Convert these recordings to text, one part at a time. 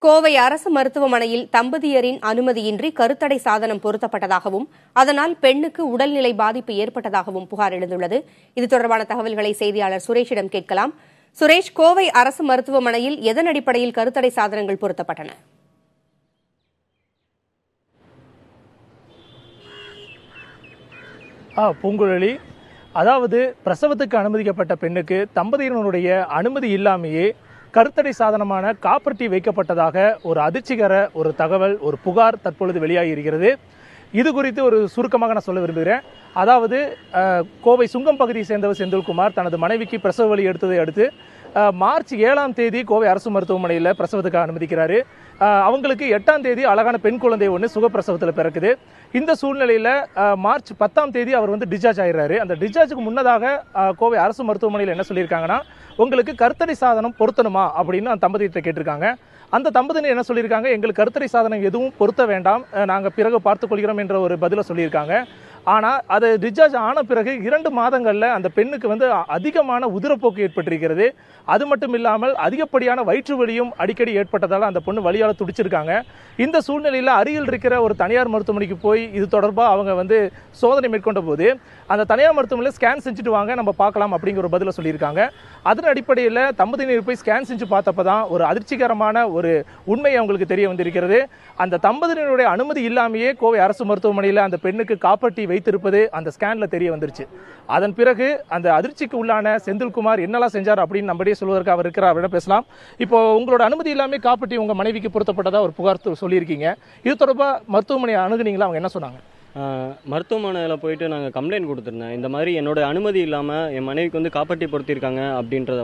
கோவை அரசு மருத்துவமனையில் தம்பதியரின் அனுமதியின்றி கருத்தடை சாதனம் பொருத்தப்பட்டதாகவும் அதனால் பெண்ணுக்கு உடல்நிலை பாதிப்பு ஏற்பட்டதாகவும் புகார் எழுந்துள்ளது. இது தொடர்பான தகவல்களை செய்தியாளர் சுரேஷிடம் கேட்கலாம். சுரேஷ், கோவை அரசு மருத்துவமனையில் எதன் அடிப்படையில் கருத்தடை சாதனங்கள் பொருத்தப்பட்டன? பூங்குழலி, அதாவது பிரசவத்துக்கு அனுமதிக்கப்பட்ட பெண்ணுக்கு தம்பதியினருடைய அனுமதி இல்லாமையே கருத்தடை சாதனமான காப்பர் டீ வைக்கப்பட்டதாக ஒரு அதிர்ச்சிகர ஒரு தகவல், ஒரு புகார் தற்பொழுது வெளியாகி இருக்கிறது. இது குறித்து ஒரு சுருக்கமாக நான் சொல்ல விரும்புகிறேன். அதாவது கோவை சுங்கம் பகுதியை சேர்ந்தவர் செந்தில்குமார் தனது மனைவிக்கு பிரசவ வலி எடுத்ததை அடுத்து மார்ச் 7ஆம் தேதி கோவை அரசு மருத்துவமனையில் பிரசவத்துக்கு அனுமதிக்கிறாரு. அவங்களுக்கு 8ஆம் தேதி அழகான பெண் குழந்தை ஒன்று சுகப்பிரசவத்தில் பிறக்குது. இந்த சூழ்நிலையில் மார்ச் 10ஆம் தேதி அவர் டிஸ்சார்ஜ் ஆகிறாரு. அந்த டிஸ்சார்ஜுக்கு முன்னதாக கோவை அரசு மருத்துவமனையில் என்ன சொல்லியிருக்காங்கன்னா, உங்களுக்கு கருத்தடை சாதனம் பொருத்தணுமா அப்படின்னு அந்த தம்பதியிட்ட கேட்டிருக்காங்க. அந்த தம்பதியினர் என்ன சொல்லியிருக்காங்க, எங்களுக்கு கருத்தடை சாதனம் எதுவும் பொருத்த வேண்டாம், நாங்கள் பிறகு பார்த்துக்கொள்கிறோம் என்ற ஒரு பதிலை சொல்லியிருக்காங்க. ஆனால் அது டிஸ்சார்ஜ் ஆன பிறகு 2 மாதங்களில் அந்த பெண்ணுக்கு அதிகமான உதிரப்போக்கு ஏற்பட்டிருக்கிறது. அது மட்டும் இல்லாமல் அதிகப்படியான வயிற்று வலியும் அடிக்கடி ஏற்பட்டதால் அந்த பொண்ணு வலியால் துடிச்சிருக்காங்க. இந்த சூழ்நிலையில் அருகில் இருக்கிற ஒரு தனியார் மருத்துவமனைக்கு போய் இது தொடர்பாக அவங்க சோதனை மேற்கொண்ட போது அந்த தனியார் மருத்துவமனையில் ஸ்கேன் செஞ்சுட்டு வாங்க, நம்ம பார்க்கலாம் அப்படிங்கிற ஒரு பதிலை சொல்லியிருக்காங்க. அதன் அடிப்படையில் தம்பதியினர் போய் ஸ்கேன் செஞ்சு பார்த்தப்ப தான் ஒரு அதிர்ச்சிகரமான ஒரு உண்மை அவங்களுக்கு தெரிய வந்திருக்கிறது. அந்த தம்பதியினருடைய அனுமதி இல்லாமையே கோவை அரசு மருத்துவமனையில் அந்த பெண்ணுக்கு காப்பர் டீ வைத்திருப்பது அந்த ஸ்கேன்ல தெரிய வந்துருச்சு. அதன் பிறகு அந்த அதிர்ச்சிக்கு உள்ளான செந்தில்குமார் என்னெல்லாம் செஞ்சார் அப்படின்னு நம்மளே சொல்வதற்கு அவர் இருக்கிறார், அவரிடம் பேசலாம். இப்போ உங்களோட அனுமதி இல்லாமல் காப்பர் டீ உங்க மனைவிக்கு பொருத்தப்பட்டதா ஒரு புகார் சொல்லியிருக்கீங்க. இது தொடர்பாக மருத்துவமனை அணுகுனீங்களா? அவங்க என்ன சொன்னாங்க? மருத்துவமனையில் போயிட்டு நாங்கள் கம்ப்ளைண்ட் கொடுத்துருந்தேன். இந்த மாதிரி என்னோட அனுமதி இல்லாமல் என் மனைவிக்கு காப்பர் டீ பொருத்திருக்காங்க அப்படின்றத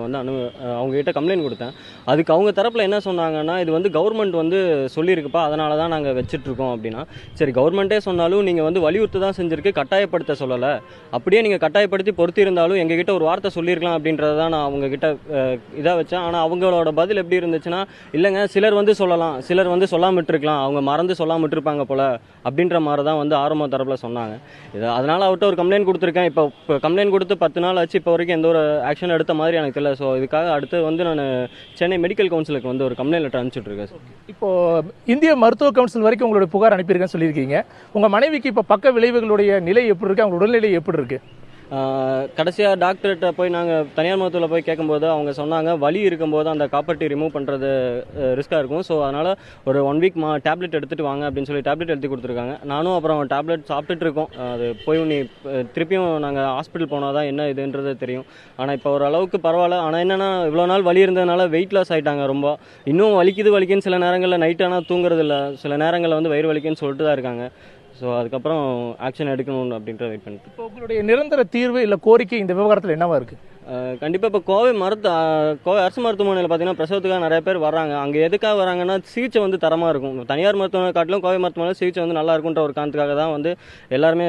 அவங்ககிட்ட கம்ப்ளைண்ட் கொடுத்தேன். அதுக்கு அவங்க தரப்பில் என்ன சொன்னாங்கன்னா, இது கவர்மெண்ட் சொல்லியிருக்குப்பா, அதனால தான் நாங்கள் வச்சுட்ருக்கோம் அப்படின்னா. சரி, கவர்மெண்ட்டே சொன்னாலும் நீங்கள் வலியுறுத்து தான் செஞ்சுருக்கு, கட்டாயப்படுத்த சொல்லலை. அப்படியே நீங்கள் கட்டாயப்படுத்தி பொருத்திருந்தாலும் எங்ககிட்ட ஒரு வார்த்தை சொல்லியிருக்கலாம் அப்படின்றத தான் நான் அவங்ககிட்ட இதாக வச்சேன். ஆனால் அவங்களோட பதில் எப்படி இருந்துச்சுன்னா, இல்லைங்க, சிலர் சொல்லலாம், சிலர் சொல்லாமல் விட்டுருக்கலாம், அவங்க மறந்து சொல்லாமல் விட்டுருப்பாங்க போல அப்படின்ற மாதிரி தான் ஆரம்ப தரப்பில் சொன்னாங்க. அதனால அவர்கிட்ட ஒரு கம்ப்ளைண்ட் கொடுத்துருக்கேன். இப்போ கம்ப்ளைண்ட் கொடுத்து 10 நாள் ஆச்சு, இப்போ வரைக்கும் எந்த ஒரு ஆக்ஷன் எடுத்த மாதிரி எனக்கு தெரியல. ஸோ இதுக்காக அடுத்து நான் சென்னை மெடிக்கல் கவுன்சிலுக்கு ஒரு கம்ப்ளைண்ட் லெட்டர் அனுப்பிச்சுட்டு இருக்கேன். இப்போ இந்திய மருத்துவ கவுன்சில் வரைக்கும் உங்களோட புகார் அனுப்பியிருக்கேன்னு சொல்லியிருக்கீங்க. உங்க மனைவிக்கு இப்போ பக்க விளைவுகளுடைய நிலை எப்படி இருக்கு, அவங்க உடல்நிலை எப்படி இருக்கு? கடைசியாக டாக்டர்கிட்ட போய் நாங்கள் தனியார் மருத்துவத்தில் போய் கேட்கும்போது அவங்க சொன்னாங்க, வலி இருக்கும்போது அந்த காப்பர் டீ ரிமூவ் பண்ணுறது ரிஸ்க்காக இருக்கும். ஸோ அதனால் ஒரு 1 வீக் டேப்லெட் எடுத்துகிட்டு வாங்க அப்படின்னு சொல்லி டேப்லெட் எடுத்து கொடுத்துருக்காங்க. நானும் அப்புறம் டேப்லெட் சாப்பிட்டுட்டு இருக்கோம். அது போய் திருப்பியும் நாங்கள் ஹாஸ்பிட்டல் போனால் தான் என்ன இதுன்றது தெரியும். ஆனால் இப்போ ஓரளவுக்கு பரவாயில்ல. ஆனால் என்னென்னா, இவ்வளோ நாள் வலி இருந்ததுனால வெயிட் லாஸ் ஆகிட்டாங்க ரொம்ப. இன்னும் வலிக்குன்னு சில நேரங்களில் நைட் ஆனால் தூங்குறது இல்லை, சில நேரங்களில் வயிறு வலிக்குன்னு சொல்லிட்டு தான் இருக்காங்க. ஸோ அதுக்கப்புறம் ஆக்ஷன் எடுக்கணும் அப்படின்ற வெயிட் பண்ணிட்டு. இப்போ உங்களுடைய நிரந்தர தீர்வு இல்லை கோரிக்கை இந்த விவகாரத்தில் என்னவா இருக்குது? கண்டிப்பாக இப்போ கோவை அரசு மருத்துவமனையில் பார்த்தீங்கன்னா பிரசவத்துக்காக நிறைய பேர் வராங்க. அங்கே எதுக்காக வராங்கன்னா, சிகிச்சை தரமாக இருக்கும். தனியார் மருத்துவமனை காட்டிலும் கோவை மருத்துவமனையில் சிகிச்சை நல்லா இருக்குன்ற ஒரு காரணத்துக்காக தான் எல்லாருமே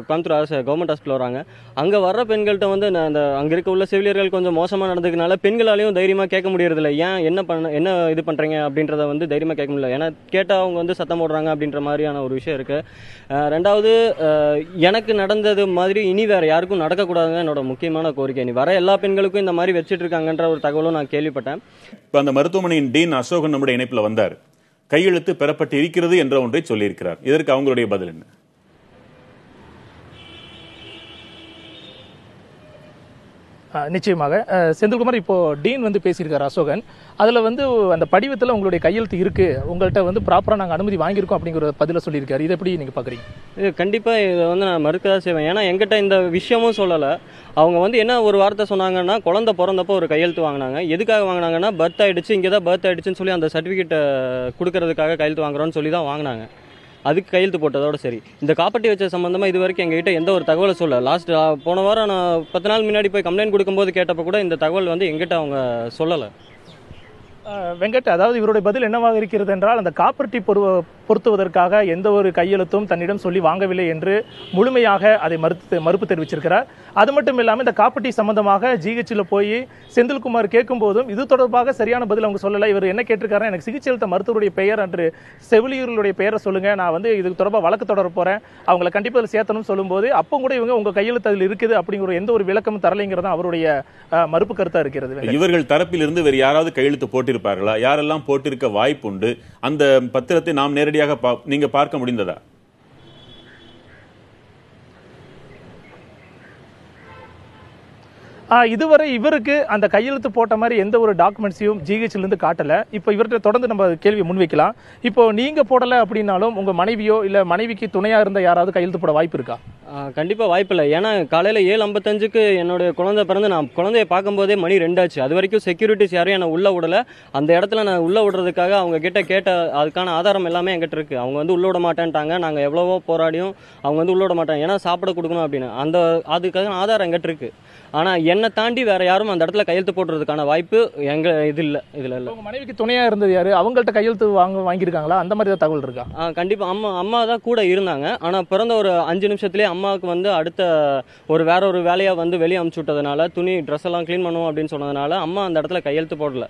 கோயம்புத்தூர் அரசு கவர்மெண்ட் ஹாஸ்பிட்டல் வராங்க. அங்கே வர்ற பெண்கள்கிட்ட அந்த அங்கே இருக்க உள்ள செவிலியர்கள் கொஞ்சம் மோசமாக நடந்துக்கனால பெண்களாலையும் தைரியமாக கேட்க முடியறதில்ல. ஏன் என்ன இது பண்ணுறீங்க அப்படின்றத தைரியமாக கேட்க முடியல. ஏன்னா கேட்டால் அவங்க சத்தம் போடுறாங்க அப்படின்ற மாதிரியான ஒரு விஷயம் இருக்குது. ரெண்டாவது, எனக்கு நடந்தது மாதிரி இனி வேறு யாருக்கும் நடக்கக்கூடாதுங்க என்னோட முக்கியமான கோரிக்கை. இனி வர எல்லா பெண்களுக்கும் இந்த மாதிரி வச்சிட்டு இருக்காங்கன்ற ஒரு தகவலும் நான் கேள்விப்பட்டேன். இப்ப அந்த மருத்துவமனையின் டீன் அசோகன் நம்முடைய இணைப்புல வந்தார். கையெழுத்து பெறப்பட்டு இருக்கிறது என்ற ஒன்றை சொல்லியிருக்கிறார். இதற்கு அவங்களுடைய பதில் என்ன? நிச்சயமாக செந்தில்குமார், இப்போ டீன் பேசியிருக்காரு அசோகன். அதில் அந்த படிவத்தில் உங்களுடைய கையெழுத்து இருக்கு, உங்கள்கிட்ட ப்ராப்பராக நாங்கள் அனுமதி வாங்கியிருக்கோம் அப்படிங்கிற பதில சொல்லியிருக்காரு. இதை எப்படி நீங்கள் பார்க்குறீங்க? இது கண்டிப்பாக இதை நான் மறுக்கதான் செய்வேன். ஏன்னா எங்கிட்ட இந்த விஷயமும் சொல்லலை. அவங்க என்ன ஒரு வார்த்தை சொன்னாங்கன்னா, குழந்தை பிறந்தப்போ ஒரு கையெழுத்து வாங்கினாங்க. எதுக்காக வாங்கினாங்கன்னா, பர்த் ஆயிடுச்சு, இங்கே தான் பர்த் ஆயிடுச்சுன்னு சொல்லி அந்த சர்டிஃபிகேட்டை கொடுக்கறதுக்காக கையெழுத்து வாங்குறோன்னு சொல்லி தான் வாங்கினாங்க. அதுக்கு கையெழுத்து போட்டதோட சரி. இந்த காப்பர் டீ வச்ச சம்பந்தமாக இது வரைக்கும் எங்ககிட்ட எந்த ஒரு தகவலை சொல்ல. லாஸ்ட் போன வாரம் நான் 10 நாள் முன்னாடி போய் கம்ப்ளைண்ட் கொடுக்கும்போது கேட்டப்போ கூட இந்த தகவல் எங்கிட்ட அவங்க சொல்லலை. வெங்கட், அதாவது இவருடைய பதில் என்னவாக இருக்கிறது என்றால், அந்த காப்பர் டீ பொருத்துவதற்காக எந்த ஒரு கையெழுத்தும் தன்னிடம் சொல்லி வாங்கவில்லை என்று முழுமையாக அதை மறுப்பு தெரிவிச்சிருக்கிறார். அது மட்டும் இல்லாமல் இந்த காப்பீட்டு சம்பந்தமாக ஜிஹெச்ல போய் செந்தில்குமார் கேட்கும் போதும் இது தொடர்பாக சரியான பதில் அவங்க சொல்லல. இவர் என்ன கேட்டிருக்காரு, எனக்கு சிகிச்சை அளித்த மருத்துவருடைய பெயர் அன்று செவிலியர்களுடைய பெயரை சொல்லுங்க, நான் இது தொடர்பாக வழக்கு தொடர போறேன், அவங்களை கண்டிப்பாக அதில் சேர்த்தணும் சொல்லும்போது அப்போ கூட இவங்க உங்க கையெழுத்து அதில் இருக்குது அப்படிங்கிற எந்த ஒரு விளக்கமும் தரலைங்கிறதா அவருடைய மறுப்பு கருத்தா இருக்கிறது. இவர்கள் தரப்பில் இருந்து வேறு யாராவது கையெழுத்து போட்டிருப்பார்களா? யாரெல்லாம் போட்டிருக்க வாய்ப்பு உண்டு? அந்த பத்திரத்தை நாம் நேரடியாக நீங்க பார்க்க முடிந்ததா? இதுவரை இவருக்கு அந்த கையெழுத்து போட்ட மாதிரி எந்த ஒரு டாக்குமெண்ட்ஸையும் ஜிஹெச்ல இருந்து காட்டல. இப்போ இவர்கிட்ட தொடர்ந்து நம்ம கேள்வி முன்வைக்கலாம். இப்போ நீங்க போடல அப்படின்னாலும் உங்க மனைவியோ இல்ல மனைவிக்கு துணையா இருந்த யாராவது கையெழுத்து போட வாய்ப்பு இருக்கா? கண்டிப்பா வாய்ப்பு இல்லை. ஏன்னா காலையில 7:55க்கு என்னுடைய குழந்தை பிறந்து நான் குழந்தைய பார்க்கும்போதே மணி 2 ஆச்சு. அது வரைக்கும் செக்யூரிட்டிஸ் யாரும் என்ன உள்ள விடல. அந்த இடத்துல நான் உள்ள விடுறதுக்காக அவங்க கிட்ட கேட்ட அதுக்கான ஆதாரம் எல்லாமே என்கிட்ட இருக்கு. அவங்க உள்ள விட மாட்டேன்ட்டாங்க. நாங்க எவ்வளவோ போராடியும் அவங்க உள்ள விட மாட்டாங்க. ஏன்னா சாப்பிட கொடுக்கணும் அப்படின்னு அதுக்காக ஆதாரம் என்கிட்ட இருக்கு. ஆனா என்னை தாண்டி வேற யாரும் அந்த இடத்துல கையெழுத்து போடுறதுக்கான வாய்ப்பு இதுல இல்ல. உங்க மனைவிக்கு துணையா இருந்தது யாரு? அவங்கள்ட்ட கையெழுத்து வாங்கியிருக்காங்களா? அந்த மாதிரி ஏதாவது தகவல் இருக்கா? கண்டிப்பா அம்மா தான் கூட இருந்தாங்க. ஆனா பிறந்த ஒரு 5 நிமிஷத்துலேயே அம்மாவுக்கு அடுத்த வேற ஒரு வேலையா வெளியே அனுப்பிச்சு விட்டதுனால துணி ட்ரெஸ் எல்லாம் கிளீன் பண்ணுவோம் அப்படின்னு சொன்னதுனால அம்மா அந்த இடத்துல கையெழுத்து போடல.